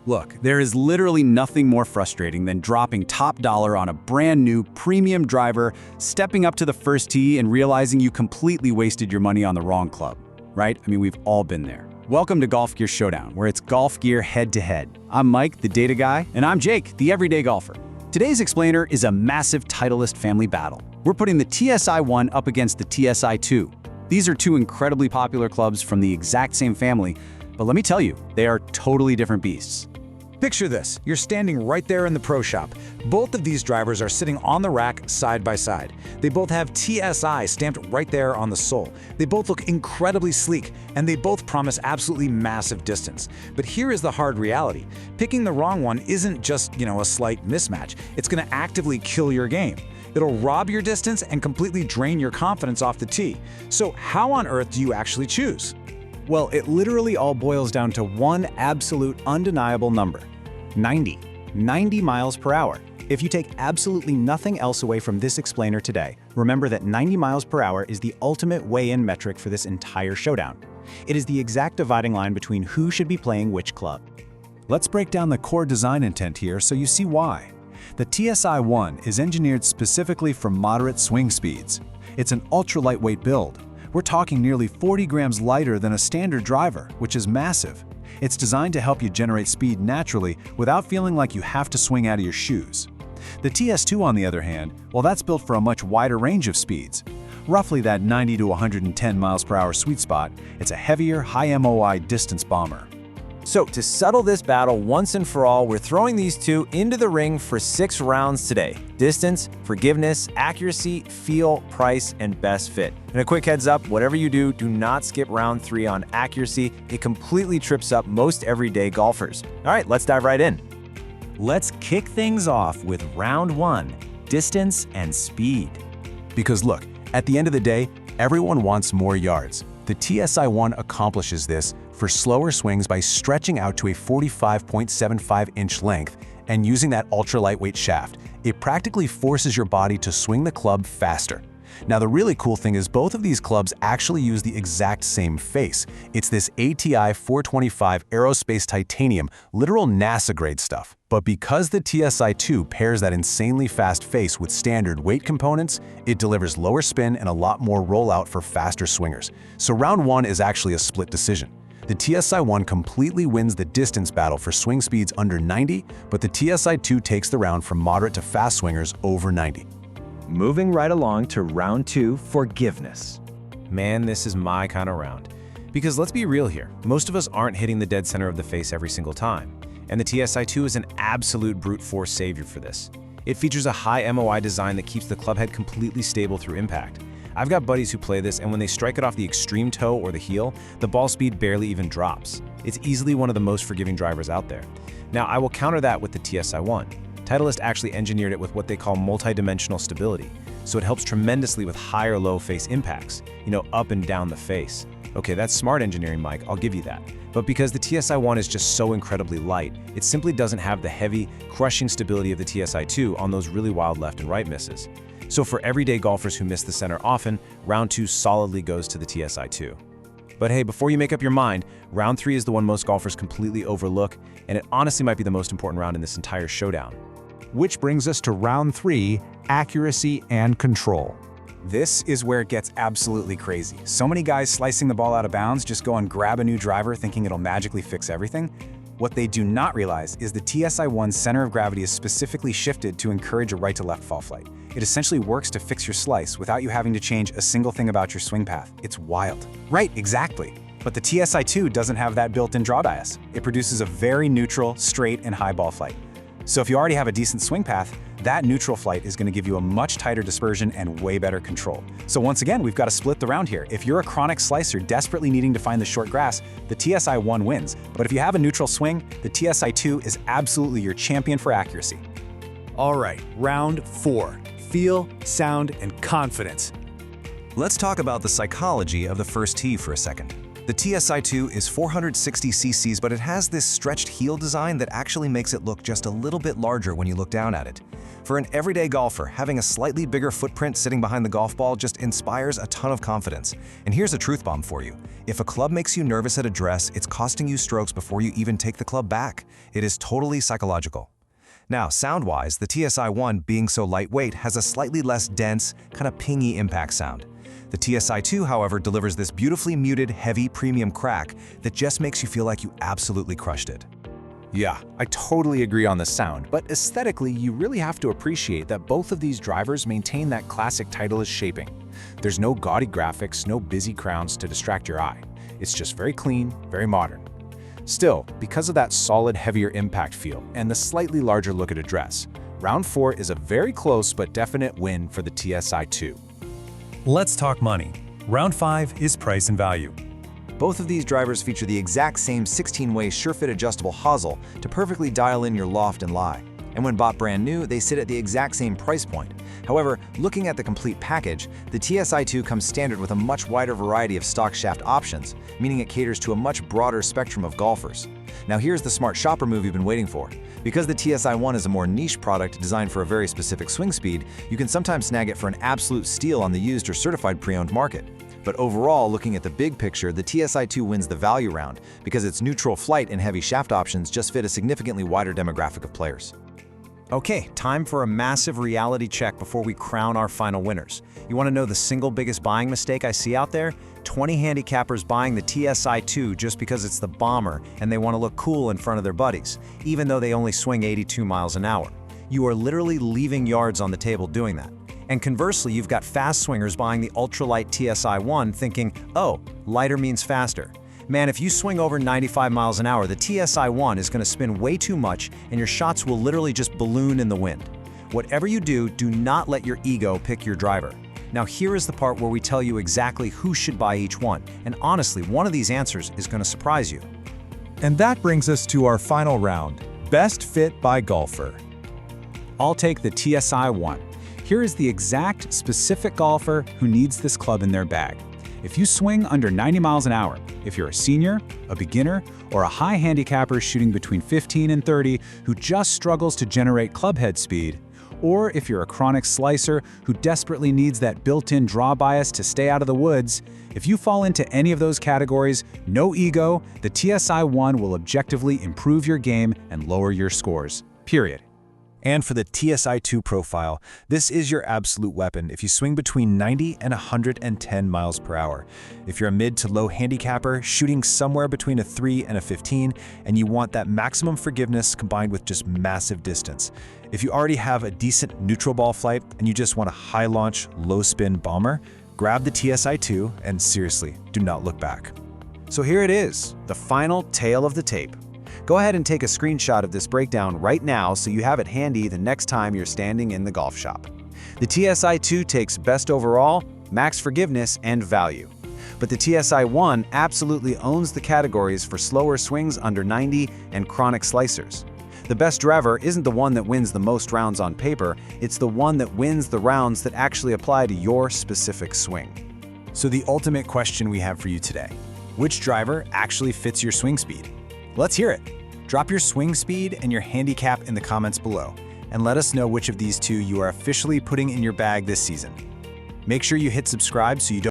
Look, there is literally nothing more frustrating than dropping top dollar on a brand new premium driver, stepping up to the first tee and realizing you completely wasted your money on the wrong club, right? I mean, we've all been there. Welcome to Golf Gear Showdown, where it's golf gear head-to-head. I'm Mike, the data guy, and I'm Jake, the everyday golfer. Today's explainer is a massive Titleist family battle. We're putting the TSi1 up against the TSi2. These are two incredibly popular clubs from the exact same family, but let me tell you, they are totally different beasts. Picture this, you're standing right there in the pro shop. Both of these drivers are sitting on the rack side by side. They both have TSi stamped right there on the sole. They both look incredibly sleek, and they both promise absolutely massive distance. But here is the hard reality. Picking the wrong one isn't just, a slight mismatch. It's gonna actively kill your game. It'll rob your distance and completely drain your confidence off the tee. So how on earth do you actually choose? Well, it literally all boils down to one absolute undeniable number: 90. 90 miles per hour. If you take absolutely nothing else away from this explainer today, remember that 90 miles per hour is the ultimate weigh-in metric for this entire showdown. It is the exact dividing line between who should be playing which club. Let's break down the core design intent here so you see why. The TSi1 is engineered specifically for moderate swing speeds. It's an ultra-lightweight build. We're talking nearly 40 grams lighter than a standard driver, which is massive. It's designed to help you generate speed naturally without feeling like you have to swing out of your shoes. The TS2, on the other hand, well, that's built for a much wider range of speeds. Roughly that 90 to 110 miles per hour sweet spot, it's a heavier, high MOI distance bomber. So to settle this battle once and for all, we're throwing these two into the ring for 6 rounds today. Distance, forgiveness, accuracy, feel, price, and best fit. And a quick heads up, whatever you do, do not skip round 3 on accuracy. It completely trips up most everyday golfers. All right, let's dive right in. Let's kick things off with round 1, distance and speed. Because look, at the end of the day, everyone wants more yards. The TSi1 accomplishes this for slower swings by stretching out to a 45.75-inch length and using that ultra-lightweight shaft. It practically forces your body to swing the club faster. Now, the really cool thing is both of these clubs actually use the exact same face. It's this ATI 425 aerospace titanium, literal NASA-grade stuff. But because the TSi2 pairs that insanely fast face with standard weight components, it delivers lower spin and a lot more rollout for faster swingers. So round 1 is actually a split decision. The TSi1 completely wins the distance battle for swing speeds under 90, but the TSi2 takes the round from moderate to fast swingers over 90. Moving right along to round 2, forgiveness. Man, this is my kind of round. Because let's be real here, most of us aren't hitting the dead center of the face every single time. And the TSi2 is an absolute brute force savior for this. It features a high MOI design that keeps the club head completely stable through impact. I've got buddies who play this, and when they strike it off the extreme toe or the heel, the ball speed barely even drops. It's easily one of the most forgiving drivers out there. Now, I will counter that with the TSi1. Titleist actually engineered it with what they call multi-dimensional stability, so it helps tremendously with high or low face impacts, up and down the face. Okay, that's smart engineering, Mike, I'll give you that. But because the TSi1 is just so incredibly light, it simply doesn't have the heavy, crushing stability of the TSi2 on those really wild left and right misses. So for everyday golfers who miss the center often, round 2 solidly goes to the TSi2. But hey, before you make up your mind, round 3 is the one most golfers completely overlook, and it honestly might be the most important round in this entire showdown. Which brings us to round 3, accuracy and control. This is where it gets absolutely crazy. So many guys slicing the ball out of bounds just go and grab a new driver thinking it'll magically fix everything. What they do not realize is the TSi1's center of gravity is specifically shifted to encourage a right-to-left fall flight. It essentially works to fix your slice without you having to change a single thing about your swing path. It's wild. Right, exactly. But the TSi2 doesn't have that built-in draw bias. It produces a very neutral, straight, and high ball flight. So if you already have a decent swing path, that neutral flight is going to give you a much tighter dispersion and way better control. So once again, we've got to split the round here. If you're a chronic slicer desperately needing to find the short grass, the TSi1 wins. But if you have a neutral swing, the TSi2 is absolutely your champion for accuracy. All right, round 4, feel, sound, and confidence. Let's talk about the psychology of the first tee for a second. The TSi2 is 460 cc's, but it has this stretched heel design that actually makes it look just a little bit larger when you look down at it. For an everyday golfer, having a slightly bigger footprint sitting behind the golf ball just inspires a ton of confidence. And here's a truth bomb for you. If a club makes you nervous at address, it's costing you strokes before you even take the club back. It is totally psychological. Now, sound-wise, the TSi1, being so lightweight, has a slightly less dense, kind of pingy impact sound. The TSi2, however, delivers this beautifully muted, heavy, premium crack that just makes you feel like you absolutely crushed it. Yeah, I totally agree on the sound, but aesthetically, you really have to appreciate that both of these drivers maintain that classic Titleist shaping. There's no gaudy graphics, no busy crowns to distract your eye. It's just very clean, very modern. Still, because of that solid, heavier impact feel and the slightly larger look at address, round 4 is a very close but definite win for the TSi2. Let's talk money. Round 5 is price and value. Both of these drivers feature the exact same 16-way SureFit adjustable hosel to perfectly dial in your loft and lie. And when bought brand new, they sit at the exact same price point. However, looking at the complete package, the TSi2 comes standard with a much wider variety of stock shaft options, meaning it caters to a much broader spectrum of golfers. Now here's the smart shopper move you've been waiting for. Because the TSi1 is a more niche product designed for a very specific swing speed, you can sometimes snag it for an absolute steal on the used or certified pre-owned market. But overall, looking at the big picture, the TSi2 wins the value round because its neutral flight and heavy shaft options just fit a significantly wider demographic of players. Okay, time for a massive reality check before we crown our final winners. You want to know the single biggest buying mistake I see out there? 20 handicappers buying the TSi2 just because it's the bomber and they want to look cool in front of their buddies, even though they only swing 82 miles an hour. You are literally leaving yards on the table doing that. And conversely, you've got fast swingers buying the ultralight TSi1 thinking, oh, lighter means faster. Man, if you swing over 95 miles an hour, the TSi1 is going to spin way too much and your shots will literally just balloon in the wind. Whatever you do, do not let your ego pick your driver. Now here is the part where we tell you exactly who should buy each one, and honestly, one of these answers is going to surprise you. And that brings us to our final round, Best Fit by Golfer. I'll take the TSi1. Here is the exact, specific golfer who needs this club in their bag. If you swing under 90 miles an hour, if you're a senior, a beginner, or a high handicapper shooting between 15 and 30 who just struggles to generate club head speed, or if you're a chronic slicer who desperately needs that built-in draw bias to stay out of the woods, if you fall into any of those categories, no ego, the TSi1 will objectively improve your game and lower your scores. Period. And for the TSi2 profile, this is your absolute weapon if you swing between 90 and 110 miles per hour. If you're a mid to low handicapper, shooting somewhere between a 3 and a 15, and you want that maximum forgiveness combined with just massive distance. If you already have a decent neutral ball flight and you just want a high launch, low spin bomber, grab the TSi2 and seriously, do not look back. So here it is, the final tale of the tape. Go ahead and take a screenshot of this breakdown right now so you have it handy the next time you're standing in the golf shop. The TSi2 takes best overall, max forgiveness, and value. But the TSi1 absolutely owns the categories for slower swings under 90 and chronic slicers. The best driver isn't the one that wins the most rounds on paper, it's the one that wins the rounds that actually apply to your specific swing. So the ultimate question we have for you today, which driver actually fits your swing speed? Let's hear it. Drop your swing speed and your handicap in the comments below, and let us know which of these two you are officially putting in your bag this season. Make sure you hit subscribe so you don't